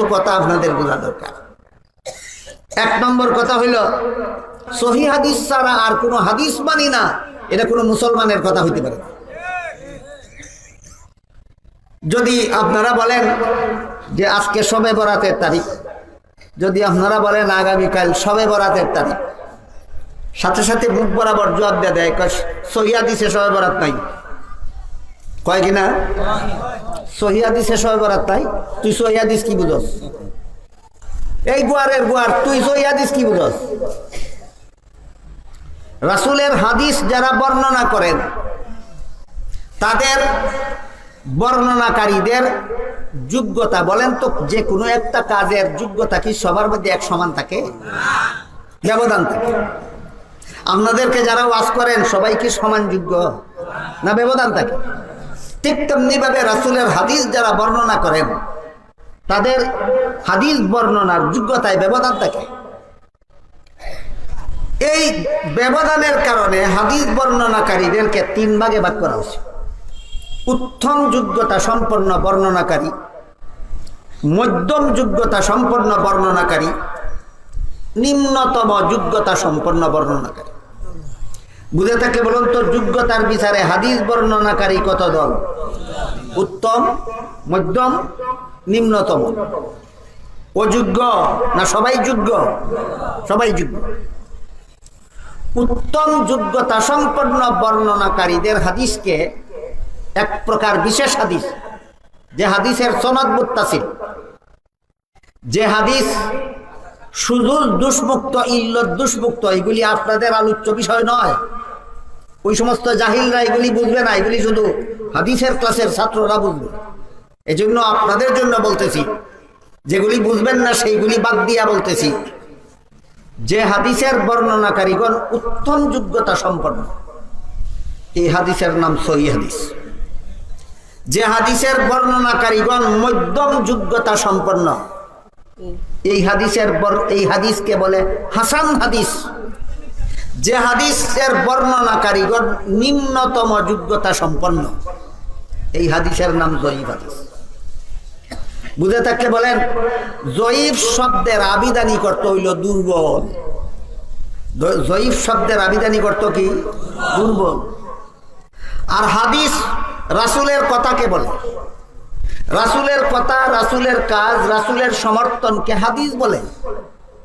কিছু কথা আপনাদের বোঝা দরকার। এক নম্বর কথা হইল, সহিহ হাদিস ছাড়া আর কোনো হাদিস মানি না, এটা কোনো মুসলমানের কথা হইতে পারে না। যদি আপনারা বলেন যে আজকে শবে বরাতের তারিখ, যদি আপনারা বলেন আগামীকাল শবে বরাতের তারিখ, সাথে সাথে বুক বরাবর জবাব দিয়ে দেয়, সহিহ হাদিসে শবে বরাত নাই। কয় কিনা সহিহ হাদিসে শবে বরাত নাই? তুই সহিহ হাদিস কি বুঝস? এই গুয়ারের গুয়ার, তুই সহিহ হাদিস কি বুঝস? রাসূলের হাদিস যারা বর্ণনা করেন, তাদের বর্ণনাকারীদের যোগ্যতা বলেন তো, যে কোনো একটা কাজের যোগ্যতা কি সবার মধ্যে এক সমান থাকে? ব্যবধান থাকে। আপনাদেরকে যারা ওয়াজ করেন সবাই কি সমান যোগ্য না ব্যবধান থাকে? ঠিক তেমনি ভাবে রাসূলের হাদিস যারা বর্ণনা করেন, তাদের হাদিস বর্ণনার যোগ্যতায় ব্যবধান থাকে। এই ব্যবধানের কারণে হাদিস বর্ণনাকারীদেরকে তিন ভাগে ভাগ করা হয়েছে। উত্তম যোগ্যতা সম্পন্ন বর্ণনাকারী, মধ্যম যোগ্যতা সম্পন্ন বর্ণনাকারী, নিম্নতম যোগ্যতা সম্পন্ন বর্ণনাকারী। বুঝে থাকে বলুন তো, যোগ্যতার বিচারে হাদিস বর্ণনাকারী কত দল? উত্তম, মধ্যম, নিম্নতম। অযোগ্য না সবাই যোগ্য? সবাই যোগ্য। উত্তম যোগ্যতা সম্পন্ন বর্ণনাকারীদের হাদিসকে এক প্রকার বিশেষ হাদিস, যে হাদিসের সনদ মুত্তাসিল, যে হাদিস শুজুজ দুষ্মুক্ত, ইল্লত দুষ্মুক্ত, এগুলি আপনাদের আলোচ্য বিষয় নয়। ওই সমস্ত জাহিলরা এগুলি বুঝবে না, এগুলি শুধু হাদিসের ক্লাসের ছাত্ররা বুঝবে। এই জন্য আপনাদের জন্য বলতেছি, যেগুলি বুঝবেন না সেইগুলি বাদ দিয়া বলতেছি, যে হাদিসের বর্ণনাকারীগণ উত্তম যোগ্যতা সম্পন্ন, এই হাদিসের নাম সহিহ হাদিস। যে হাদিসের বর্ণনাকারীগণ মধ্যম যোগ্যতা সম্পন্ন, এই হাদিসকে বলে হাসান হাদিস। যে হাদিসের বর্ণনাকারীগণ নিম্নতম যোগ্যতা সম্পন্ন, এই হাদিসের নাম জয়ীফ হাদিস। বুঝে থাকলে বলেন, জয়ীফ শব্দের আবিধানিক অর্থ হইল দুর্বল। জয়ীফ শব্দের আবিধানিক অর্থ কি? দুর্বল। আর হাদিস রাসূলের কথাকে বলে। রাসূলের কথা, রাসূলের কাজ, রাসূলের সমর্থনকে হাদিস বলে।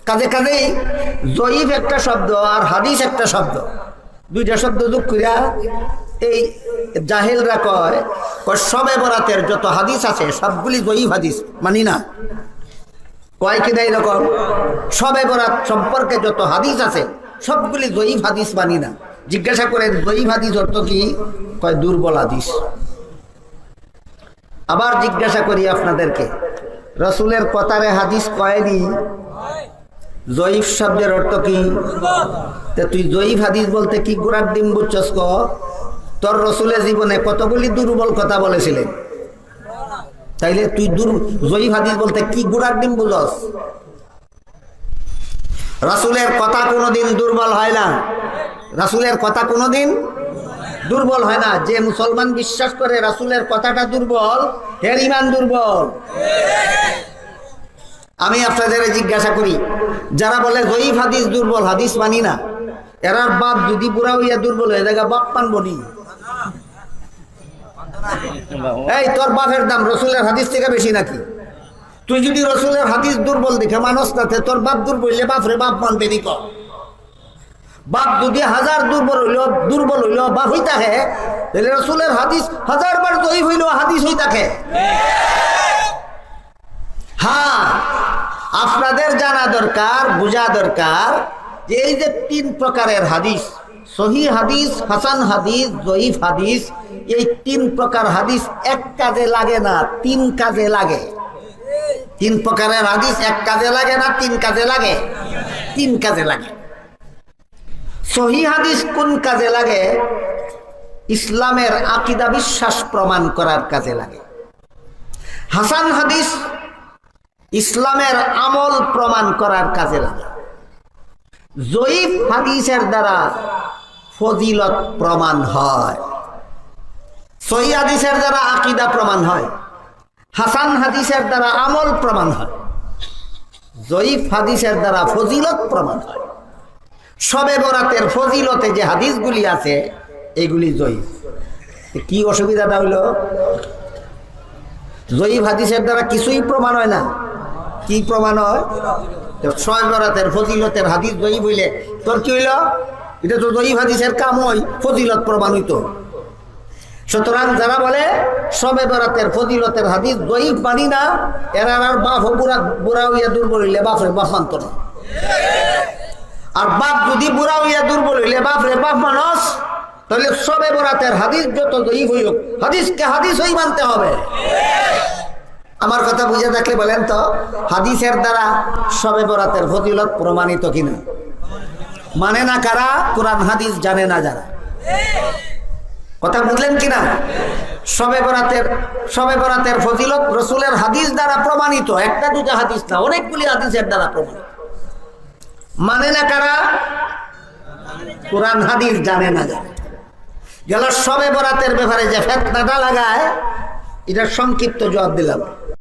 কাজে কাজেই জয়ীফ একটা শব্দ আর হাদিস একটা শব্দ, দুইটা শব্দ যোগ করিয়া এই জাহেলরা কয় শবে বরাতের যত হাদিস আছে সবগুলি জয়ীফ হাদিস, মানি না। কয় কিনা এরকম, শবে বরাত সম্পর্কে যত হাদিস আছে সবগুলি জয়ীফ হাদিস, মানি না। জিজ্ঞাসা করেন জয়ীফ হাদিস অর্থ কি? কয় দুর্বল হাদিস। আবার জিজ্ঞাসা করি আপনাদেরকে, রাসূলের কথারে হাদিস কয়নি? জয়ীফ শব্দের অর্থ কি? তুই জয়ীফ হাদিস বলতে কি গোড়ার ডিম বুঝছস? তোর রাসূলের জীবনে কতগুলি দুর্বল কথা বলেছিলেন, তাইলে তুই জয়ীফ হাদিস বলতে কি গোড়ার ডিম বুঝস? রাসূলের কথা কোনোদিন দুর্বল হয় না। রাসূলের কথা কোনোদিন দুর্বল হয় না। যে মুসলমান বিশ্বাস করে রাসূলের কথাটা দুর্বল, এর ঈমান দুর্বল। আমি আপনাদের জিজ্ঞাসা করি, যারা বলে জয়ীফ হাদিস দুর্বল হাদিস মানি না, এরার বাপ যদি বুড়া হইয়া দুর্বল হয়ে যায়, বাপ মানবনি? এই তোর বাপের দাম রাসূলের হাদিস থেকে বেশি নাকি? তুই যদি রাসূলের হাদিস দুর্বল দেখে মানুষ না, তোর বাপ দুর্বল হইলে বাপরে বাপ মানবে নি? বাপ যদি হাজার দুর্বল হইল বাপ হই থাকে, তাহলে রাসূলের হাদিস হাজার বার জয়ীফ হইল হাদিস হই থাকে। হ্যাঁ, আপনাদের জানা দরকার, বোঝা দরকার যে এই যে তিন প্রকারের হাদিস, সহিহ হাদিস, হাসান হাদিস, জয়ীফ হাদিস, এই তিন প্রকার হাদিস এক কাজে লাগে না, তিন কাজে লাগে। তিন প্রকারের হাদিস এক কাজে লাগে না, তিন কাজে লাগে। তিন কাজে লাগে। সহিহ হাদিস কোন কাজে লাগে? ইসলামের আকীদা বিশ্বাস প্রমাণ করার কাজে লাগে। হাসান হাদিস ইসলামের আমল প্রমাণ করার কাজে লাগে। জয়ীফ হাদিসের দ্বারা ফজিলত প্রমাণ হয়, সহিহ হাদিসের দ্বারা আকীদা প্রমাণ হয়, হাসান হাদিসের দ্বারা আমল প্রমাণ হয়। জয়ীফ হাদিসের দ্বারা ফজিলত প্রমাণ হয়। শবে বরাতের ফজিলতে যে হাদিসগুলি আছে এগুলি জয়ীফ। কি অসুবিধাটা হইল? জয়ীফ হাদিসের দ্বারা কিছুই প্রমাণ হয় না। কি প্রমাণ হয়? শবে বরাতের ফজিলতের হাদিস জয়ীফ হইলে তোর কি হইল? এটা তো জয়ীফ হাদিসের কাম হয় ফজিলত প্রমাণিত। সুতরাং যারা বলে শবে বরাতের ফজিলতের হাদিস জয়ীফ মানি না, এরা আর বাপ বুড়া বুড়া হইয়া দুর্বল হইলে বাপরে বাপ মানত না। আর বাপ যদি বুড়া হইয়া দুর্বল হইলে বাপরে বাপ মানস, তাহলে শবে বরাতের হাদিস যত জয়ীফ হইল হাদিসকে হাদিস হই মানতে হবে। আমার কথা বুঝে থাকলে বলেন তো, হাদিসের দ্বারা শবে বরাতের ফজিলত প্রমাণিত কিনা? মানে না কারা? কোরআন হাদিস জানে না যারা। কথা বুঝলেন কিনা? শবে বরাতের ফজিলত রসুলের হাদিস দ্বারা প্রমাণিত, একটা দুটা হাদিস না, অনেকগুলি হাদিসের দ্বারা প্রমাণিত। মানে না কারা? কোরআন হাদিস জানে না যারা। গেল শবে বরাতের ব্যাপারে যে ফিতনাটা লাগায়, এটা সংক্ষিপ্ত জবাব দিলাম।